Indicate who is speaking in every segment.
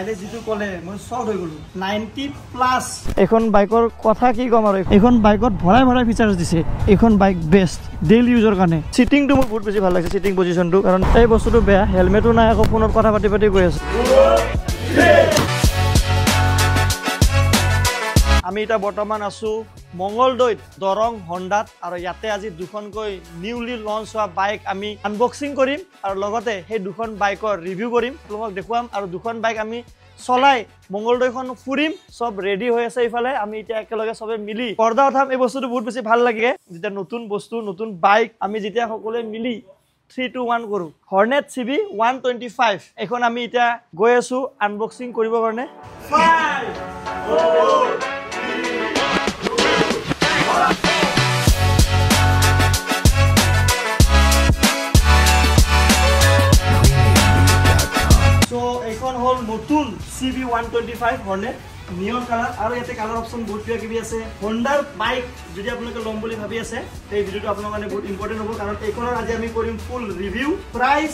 Speaker 1: Mileage যেটো কলে মই সব হৈ গলো 90+ এখন বাইকৰ কথা কি কম আৰু এখন বাইকত ভৰাই ভৰাই ফিচাৰ্স দিছে এখন বাইক বেস্ট ডেইলি ইউজৰ কাৰণে সিটিংটো মোৰ বহুত বেছি ভাল লাগিছে সিটিং পজিশনটো কাৰণ এই বস্তুটো বেয়া হেলমেটও নাই আকৌ ফোনত কথা পাতি পাতি গৈ আছে আমি এটা বৰ্তমান আছো মঙ্গলদৈত দৰং হন্ডাত আৰু ইয়াতে আজি দুখনকৈ নিউলি লঞ্চ হোৱা বাইক আমি আনবক্সিং কৰিম আৰু লগতে সেই দুখন বাইকৰ ৰিভিউ কৰিম আপোনাক দেখুৱাম আৰু দুখন বাইক আমি চলাই মঙ্গলদৈখন ফুৰিম সব ৰেডি হৈ আছে ইফালে আমি এতিয়া একেলগে সবে মিলি পৰ্দা উঠাম এই বস্তুটো বহুত বেছি ভাল লাগে যেতিয়া নতুন বস্তু নতুন বাইক আমি যেতিয়া সকলোৱে মিলি 3 to 1 কৰো হৰ্নেট CB 125 এখন আমি এতিয়া গৈ আছো আনবক্সিং কৰিব কাৰণে 5 নতুন CB 125 হৰ্নেট নিয়ন কালাৰ আৰু ইয়াতে কালাৰ অপচন বহুত কিবা আছে হন্ডাৰ বাইক যদি আপোনালোকে লম বুলি ভাবি আছে এই ভিডিওটো আপোনালোকৰ কাৰণে বহুত ইম্পৰ্টেন্ট হ'ব কাৰণ এইখনৰ আজি আমি কৰিম full review price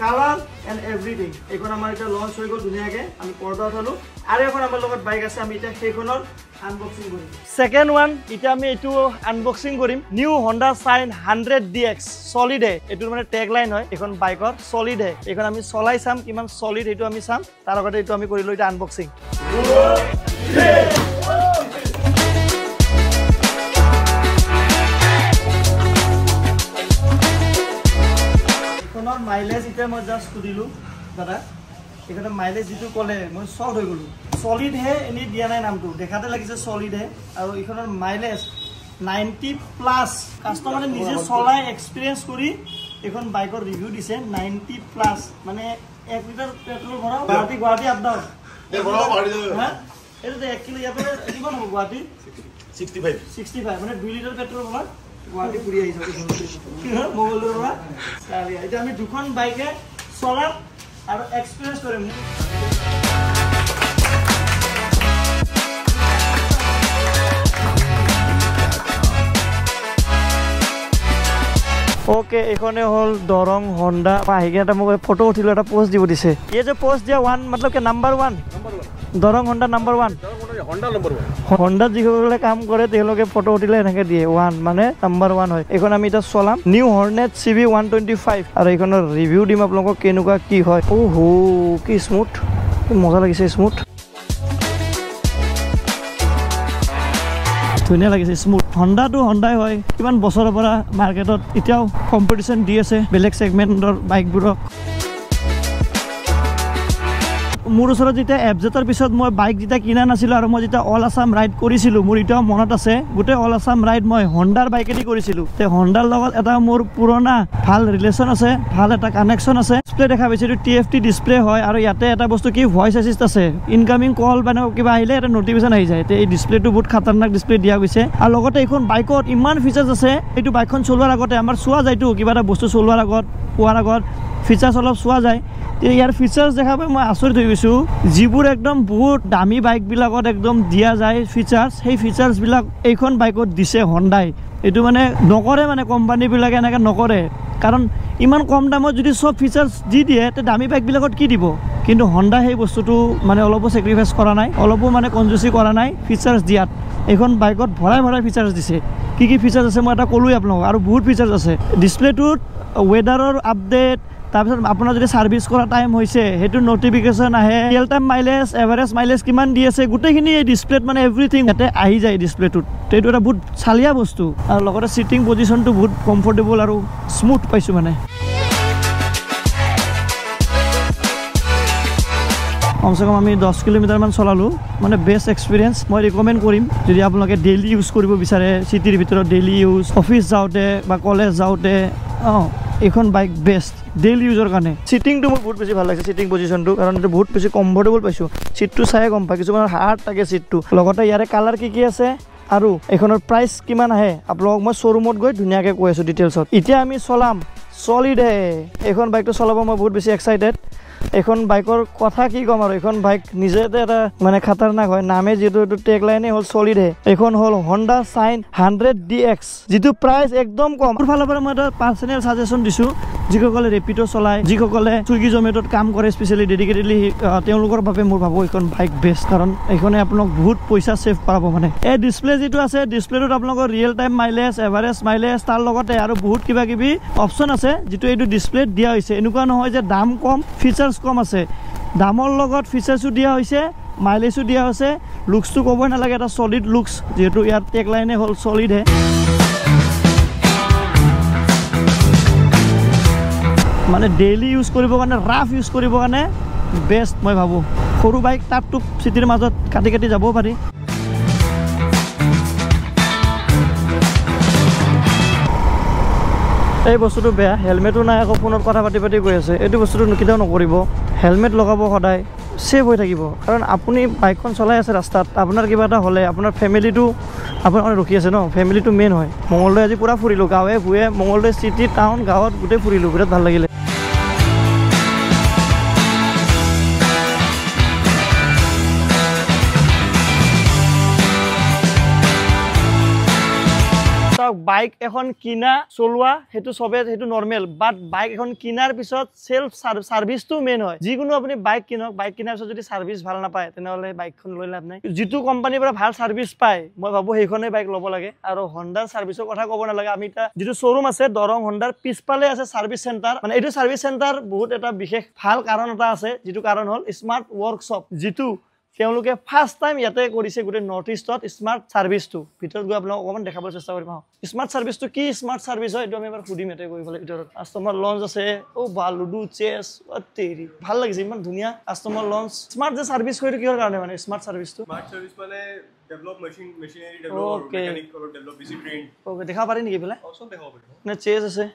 Speaker 1: colour and everything এইখন আমাৰ এটা লঞ্চ হৈ গ'ল ধুনীয়াকৈ আমি পৰ্দা উঠালো আৰু এখন আমাৰ লগত বাইক আছে আমি এতিয়া সেইখনৰ আনবক্সিং কৰিম সেকেন্ড ওয়ান এটা আমি এটো আনবক্সিং কৰিম new Honda sign 100DX solid হে এটোৰ মানে ট্যাগ লাইন হয় এখন বাইকৰ সলিড হে এখন আমি চলাই চাম কিমান সলিড এটো আমি চাম তাৰ আগতে এটো আমি কৰিলো এটা আনবক্সিং এখনৰ মাইলেজ ইতে মই জাস্ট দিলো দাদা এখানে মাইলেজ যেটো কলে মই সব হৈ গলো সলিড হে এনি দিয়া নাই নামটো দেখাতে লাগিছে সলিড হে আৰু এখনৰ মাইলেজ 90+ কাস্টমাৰে নিজে চলাই এক্সপেৰিয়েন্স কৰি এখন বাইকৰ ৰিভিউ দিছে 90+ মানে 1 লিটাৰ পেট্ৰল ভৰাও গুৱাহাটী আপ ডাউন এ ভৰাও বাঢ়ি যাবে হ্যাঁ এটো 1 কিলো ইয়াতে কিমান হ'ব গুৱাহাটী 65 মানে 2 লিটাৰ পেট্ৰল ভৰা গুৱাহাটী পুৰি আহিছে মোবাইলৰ পৰা চালি এটা আমি দুখন বাইকে চলাম আৰু এক্সপেৰিয়েন্স কৰিম ओके एखने हल दरंग होंडा आहिगे এটা মোক ফটো উঠিলো এটা পোস্ট দিব দিছে ये जो पोस्ट दिया 1 मतलब के number 1 Darrang Honda number 1 Honda number 1 Honda जिकले काम करे तेलोके फोटो उठिले এনেকে দিয়ে 1 মানে नंबर 1 হয় এখন আমি এটা চলাম নিউ হর্নেট CB 125 আৰু এখনৰ ৰিভিউ দিম আপোনালোকক কেনেকুৱা কি হয় ওহো কি স্মুথ মজা লাগিছে স্মুথ ধুনীয়া লাগিছে স্মুথ হন্ডাটো হন্ডাই হয় কিমান বছৰৰ পৰা মাৰ্কেটত এতিয়াও কম্পিটিশন দি আছে বেলেগ সেগমেন্টৰ বাইকবোৰক মোৰ ওচৰত যেতিয়া এফজেটৰ পিছত মই বাইক যেতিয়া কিনা নাছিল আৰু মই যেতিয়া অল আসাম ৰাইড কৰিছিলো মোৰ এতিয়াও মনত আছে গোটে অল আসাম ৰাইড মই হন্ডাৰ বাইকেদি কৰিছিলো তে হন্ডাৰ লগত এটা মোৰ পুৰণা ভাল ৰিলেচন আছে ভাল এটা কানেকশন আছে ডিসপ্লে দেখা পাইছে TFT ডিসপ্লে হয় আৰু ইয়াতে এটা বস্তু কি ভয়েস অ্যাসিস্ট আছে ইনকামিং কল মানে কিবা আহিলে এটা নোটিফিকেশন আহি যায় তে এই ডিসপ্লেটো বহুত খতৰনাক ডিসপ্লে দিয়া গৈছে আৰু লগতে এইখন বাইকত ইমান ফিচাৰ্স আছে এইটো বাইকখন চলোৱাৰ আগতে আমাৰ চোৱা যায়টো কিবা এটা বস্তু চলোৱাৰ আগত পোৱাৰ আগত ফিচাৰ্স অলপ চোৱা যায় ইয়াৰ ফিচাৰ্স দেখা পাই মই আচৰিত হৈ গৈছো যিবোৰ একদম বহুত দামী বাইক বিলাকত একদম দিয়া যায় ফিচাৰ্স সেই ফিচাৰ্স বিলাক এইখন বাইকত দিছে হন্ডাই এটো মানে নকৰে মানে কোম্পানী বিলাকে এনেকা নকৰে কাৰণ ইমান কম দামত যদি সব ফিচাৰ্স দি দিয়ে তে দামী বাইক বিলাকত কি দিব কিন্তু হন্ডা সেই বস্তুটো মানে অলপো স্যাক্ৰিফাইস কৰা নাই অলপো মানে কনজুসি কৰা নাই ফিচাৰ্স দিয়াত এখন বাইকত ভৰাই ভৰাই ফিচাৰ্স দিছে কি ফিচাৰ্স আছে মই এটা কলোই আপোনাক আৰু বহুত ফিচাৰ্স আছে ডিসপ্লেটোত ওয়েদাৰৰ আপডেট তাৰপিছত আপোনাৰ যদি সাৰ্ভিস কৰা টাইম হৈছে হেতু নোটিফিকেশন আহে real time mileage average mileage কিমান দি আছে গুটেখিনি এই ডিসপ্লেত মানে এভৰিথিং এতে আহি যায় ডিসপ্লেটোত তেটো এটা বহুত চালিয়া বস্তু আৰু লগতে সিটিং পজিশনটো বহুত কমফৰ্টেবল আৰু স্মুথ পাইছো মানে কমসে কম আমি 10 কিলোমিটাৰ মান চলালো মানে বেস্ট এক্সপেৰিয়েন্স মই ৰিকমেন্ড কৰিম যদি আপোনালোকে ডেইলি ইউজ কৰিব বিচাৰে সিটিৰ ভিতৰত ডেইলি ইউজ অফিস যাওতে বা কলেজ যাওতে এখন বাইক বেস্ট ডেইলি ইউজৰ কাৰণে সিটিংটো মোৰ বহুত বেছি ভাল লাগিছে সিটিং পজিশনটো কাৰণ এটা বহুত বেছি কমফৰ্টেবল পাইছো সিটটো চাই গম পাই কিছুমান হাৰ্ড থাকে সিটটো লগতে ইয়াৰে কালাৰ কি আছে আৰু এখনৰ প্ৰাইস কিমান আহে আপোনালোক মই শোৰুমত গৈ ধুনীয়াকৈ কৈ আছো ডিটেইলছত এতিয়া আমি চলাম সলিড হে এখন বাইকটো চলাব মই বহুত বেছি এক্সাইটেড এখন বাইকৰ কথা কি কম আৰু এখন বাইক নিজেতে এটা মানে খতৰনাক হয় নামে যেটো এটো ট্যাগ লাইনে হল সলিড হে এখন হল হন্ডা সাইন 100DX যেটো প্ৰাইস একদম কম ফালৰ পৰা মই এটা পাৰ্সোনাল সাজেশন দিছো যিসকলে ৰেপিডো চলায়, যিসকলে চুইগি জমেটত কাম কৰে স্পেচিয়েলি ডেডিকেটেডলি, তেওঁলোকৰ বাবে মই ভাবোঁ এইখন বাইক বেষ্ট, কাৰণ এইখনে আপোনাক বহুত পইচা ছেভ কৰাব। মানে এই ডিছপ্লে যিটো আছে, ডিছপ্লেটোত আপোনালোকৰ real time mileage, average mileage, তাৰ লগতে আৰু বহুত কিবা কিবি অপশ্যন আছে যিটো এইটো ডিছপ্লেত দিয়া হৈছে। এনেকুৱা নহয় যে দাম কম ফিচাৰ্ছ কম আছে, দামৰ লগত ফিচাৰ্ছো দিয়া হৈছে, মাইলেজো দিয়া হৈছে, লুকছটো ক'বই নালাগে, এটা ছলিড লুকছ, যিহেতু ইয়াৰ টেগ লাইনে হ'ল ছলিডহে। মানে ডেইলি ইউজ কৰিবৰ কাৰণে, ৰাফ ইউজ কৰিবৰ কাৰণে বেষ্ট মই ভাবোঁ। সৰু বাইক টাপ চিটিৰ মাজত কাটি কাটি যাবও পাৰি। এই বস্তুটো বেয়া, হেলমেটো নাই, আকৌ ফোনত কথা পাতি পাতি গৈ আছে। এইটো বস্তুটো কেতিয়াও নকৰিব, হেলমেট লগাব সদায়, ছেভ হৈ থাকিব। কাৰণ আপুনি বাইকখন চলাই আছে ৰাস্তাত, আপোনাৰ কিবা এটা হ'লে আপোনাৰ ফেমিলিটো আপোনাৰ ৰখি আছে ন, ফেমিলিটো মেইন হয়। মঙলদৈ আজি পূৰা ফুৰিলোঁ, গাঁৱে ভূঞে, মঙলদৈ চিটি টাউন গাঁৱত গোটেই ফুৰিলোঁ, বিৰাট ভাল লাগিলে। বাইক এখন কিনা চলোৱা সেইটো চবে, সেইটো নৰ্মেল, বাট বাইক এখন কিনাৰ পিছত সেলফ সাৰ্ভিসটো মেইন হয়। যিকোনো আপুনি বাইক কিনক, বাইক কিনাৰ পিছত যদি সাৰ্ভিস ভাল নাপায় তেনেহ'লে বাইকখন লৈ লাভ নাই। যিটো কোম্পানীৰ পৰা ভাল সাৰ্ভিস পায় মই ভাবোঁ সেইখনেই বাইক ল'ব লাগে। আৰু হণ্ডাৰ সাৰ্ভিসৰ কথা ক'ব নালাগে, আমি এতিয়া যিটো শ্বৰুম আছে দৰং হণ্ডাৰ পিছফালে আছে সাৰ্ভিস চেণ্টাৰ। মানে এইটো সাৰ্ভিস চেণ্টাৰ বহুত এটা বিশেষ ভাল কাৰণ এটা আছে, যিটো কাৰণ হ'ল স্মাৰ্ট ৱৰ্কশ্বপ, যিটো তেওঁলোকে ফাৰ্ষ্ট টাইম ইয়াতে কৰিছে গোটেই নৰ্থ ইষ্টত স্মাৰ্ট সাৰ্ভিসটো। ভিতৰত গৈ আপোনাক অকণমান দেখাবলৈ চেষ্টা কৰিম। স্মাৰ্ট সাৰ্ভিসটো কি স্মাৰ্ট সাৰ্ভিস হয় এইটো আমি এবাৰ সুধিম ইয়াতে গৈ পেলাই। ভিতৰত কাষ্টমাৰ লঞ্চ আছে, বা লুডু চেছ, তেৰি ভাল লাগিছে, ইমান ধুনীয়া কাষ্টমাৰ লঞ্চ। স্মাৰ্ট যে সাৰ্ভিস কৰি কিহৰ কাৰণে মানে স্মাৰ্ট সাৰ্ভিসটো? স্মাৰ্ট সাৰ্ভিস মানে develop machinery develop, mechanic develop, বেছি ট্ৰেইন। ওকে, দেখাব পাৰি নেকি পেলাই? অপচন দেখাব পাৰি। নে চেছ আছে,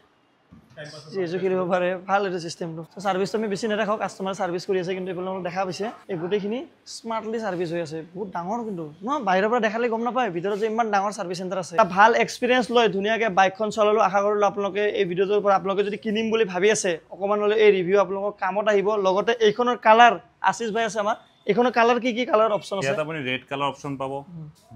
Speaker 1: চেজো খেলিব পাৰে, ভাল এইটো চিষ্টেমটো। সাৰ্ভিসটো আমি বেছি নেদেখাওঁ, কাষ্টমাৰ সাৰ্ভিস কৰি আছে, কিন্তু এইফালে দেখা পাইছে এই গোটেইখিনি স্মাৰ্টলি সাৰ্ভিস হৈ আছে, বহুত ডাঙৰ। কিন্তু ন বাহিৰৰ পৰা দেখালে গম নাপায় ভিতৰত যে ইমান ডাঙৰ সাৰ্ভিস চেণ্টাৰ আছে। এটা ভাল এক্সপিৰিয়েঞ্চ লৈ ধুনীয়াকৈ বাইকখন চলালোঁ। আশা কৰিলোঁ আপোনালোকে এই ভিডিঅ'টোৰ পৰা আপোনালোকে যদি কিনিম বুলি ভাবি আছে, অকণমান হ'লেও এই ৰিভিউ আপোনালোকৰ কামত আহিব। লগতে এইখনৰ কালাৰ, আশিষ ভাই আছে আমাৰ, এইখনৰ কালাৰ কি কি কালাৰ অপশ্যন আছে? ইয়াত আপুনি ৰেড কালাৰ অপশ্যন পাব,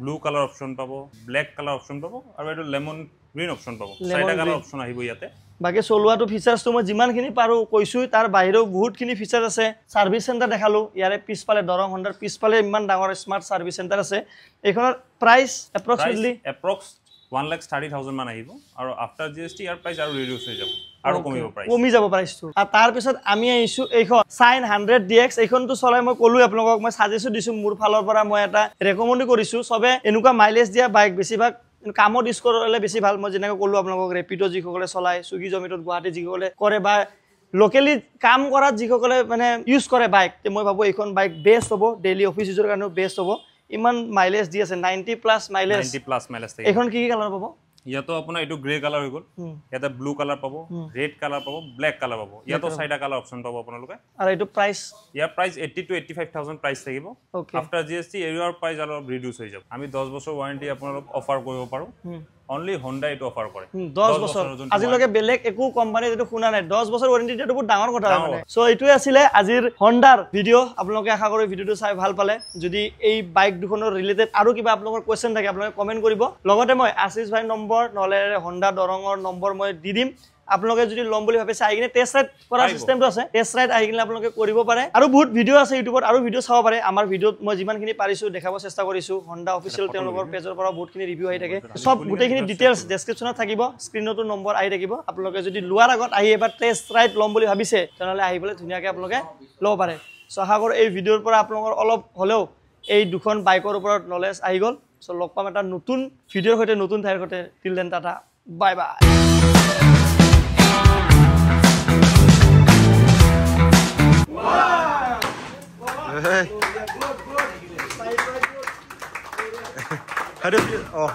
Speaker 1: ব্লু কালাৰ অপশ্যন পাব, ব্লেক কালাৰ অপশ্যন পাব, আৰু এইটো লেমন গ্ৰীণ অপশ্যন পাব। চাৰিটা কালাৰ অপশ্যন আহিব ইয়াতে। বাকি চলোৱাটো ফিচাৰ্ছটো মই যিমানখিনি পাৰোঁ কৈছোঁ, তাৰ বাহিৰেও বহুতখিনি ফিচাৰ আছে। সাৰ্ভিস চেণ্টাৰ দেখালোঁ, ইয়াৰে পিছফালে দৰং হণ্ডাৰ পিছফালে ইমান ডাঙৰ স্মাৰ্ট সাৰ্ভিস চেণ্টাৰ আছে। এইখনৰ প্ৰাইচ এপ্ৰক্সিমেটলি 1,30,000 মান আহিব, আৰু আফটাৰ GST ইয়াৰ প্ৰাইচ আৰু ৰিডিউচ হৈ যাব, আৰু কমি যাব প্ৰাইচটো। আৰু তাৰপিছত আমি আহিছোঁ এইখন Shine 100DX। এইখনটো চলাই মই ক'লোঁ আপোনালোকক, মই ছাজেষ্ট দিছোঁ, মোৰ ফালৰ পৰা মই এটা ৰেকমেণ্ড কৰিছোঁ। চবে এনেকুৱা মাইলেজ দিয়া বাইক বেছিভাগ কামত ইউজ কৰিলে বেছি ভাল। মই যেনেকৈ ক'লোঁ আপোনালোকক, ৰেপিডো যিসকলে চলায়, চুইগি জমেটত গুৱাহাটী যিসকলে কৰে, বা লোকেলি কাম কৰাত যিসকলে মানে ইউজ কৰে বাইক, মই ভাবোঁ এইখন বাইক বেষ্ট হ'ব, ডেইলি অফিচ ইউজৰ কাৰণেও বেষ্ট হ'ব। ইমান মাইলেজ দি আছে, 90+ মাইলেজ। এইখন কি কি কালাৰ পাব? ইয়াতো আপোনাৰ এইটো গ্ৰে কালাৰ হৈ গ'ল, ইয়াতে ব্লু কালাৰ পাব, ৰেড কালাৰ পাব, ব্লেক কালাৰ পাব। ইয়াতো 4টা কালাৰ অপশ্যন পাব আপোনালোকে। আৰু এইটো price? Year price 80,000 to 85,000 price থাকিব। আফটাৰ GST এৰিয়াৰ প্ৰাইচ অলপ ৰিডিউচ হৈ যাব। আমি 10 বছৰ ৱাৰেণ্টি আপোনালোক অফাৰ কৰিব পাৰোঁ। অনলি হণ্ডা এইটো অফাৰ কৰে 10 বছৰ। আজিলৈকে বেলেগ একো কোম্পানী যেটো শুনা নাই 10 বছৰ ৱাৰেণ্টি দিয়াটো বহুত ডাঙৰ কথা মানে। সো এইটোৱে আছিলে আজিৰ হণ্ডাৰ ভিডিঅ'। আপোনালোকে আশা কৰোঁ ভিডিঅ'টো চাই ভাল পালে। যদি এই বাইক দুখনৰ ৰিলেটেড আৰু কিবা আপোনালোকৰ কোৱেশ্চন থাকে আপোনালোকে কমেণ্ট কৰিব। লগতে মই আশিষ ভাই নম্বৰ নহ'লে হণ্ডা দৰঙৰ নম্বৰ মই দি দিম। আপোনালোকে যদি ল'ম বুলি ভাবিছে আহি কিনে টেষ্ট ৰাইড কৰা চিষ্টেমটো আছে, টেষ্ট ৰাইড আহি কিনে আপোনালোকে কৰিব পাৰে। আৰু বহুত ভিডিঅ' আছে ইউটিউবত, আৰু ভিডিঅ' চাব পাৰে। আমাৰ ভিডিঅ'ত মই যিমানখিনি পাৰিছোঁ দেখাব চেষ্টা কৰিছোঁ। হণ্ডা অফিচিয়েল তেওঁলোকৰ পেজৰ পৰা বহুতখিনি ৰিভিউ আহি থাকে, চব গোটেইখিনি ডিটেইলছ ডেছক্ৰিপশ্যনত থাকিব, স্ক্ৰীণতো নম্বৰ আহি থাকিব। আপোনালোকে যদি লোৱাৰ আগত আহি এবাৰ টেষ্ট ৰাইড ল'ম বুলি ভাবিছে তেনেহ'লে আহি পেলাই ধুনীয়াকৈ আপোনালোকে ল'ব পাৰে। চ' আশা কৰোঁ এই ভিডিঅ'ৰ পৰা আপোনালোকৰ অলপ হ'লেও এই দুখন বাইকৰ ওপৰত নলেজ আহি গ'ল। চ' লগ পাম এটা নতুন ভিডিঅ'ৰ সৈতে, নতুন ঠাইৰ সৈতে। Till then tata, bye bye.
Speaker 2: Hey. How do you? Oh.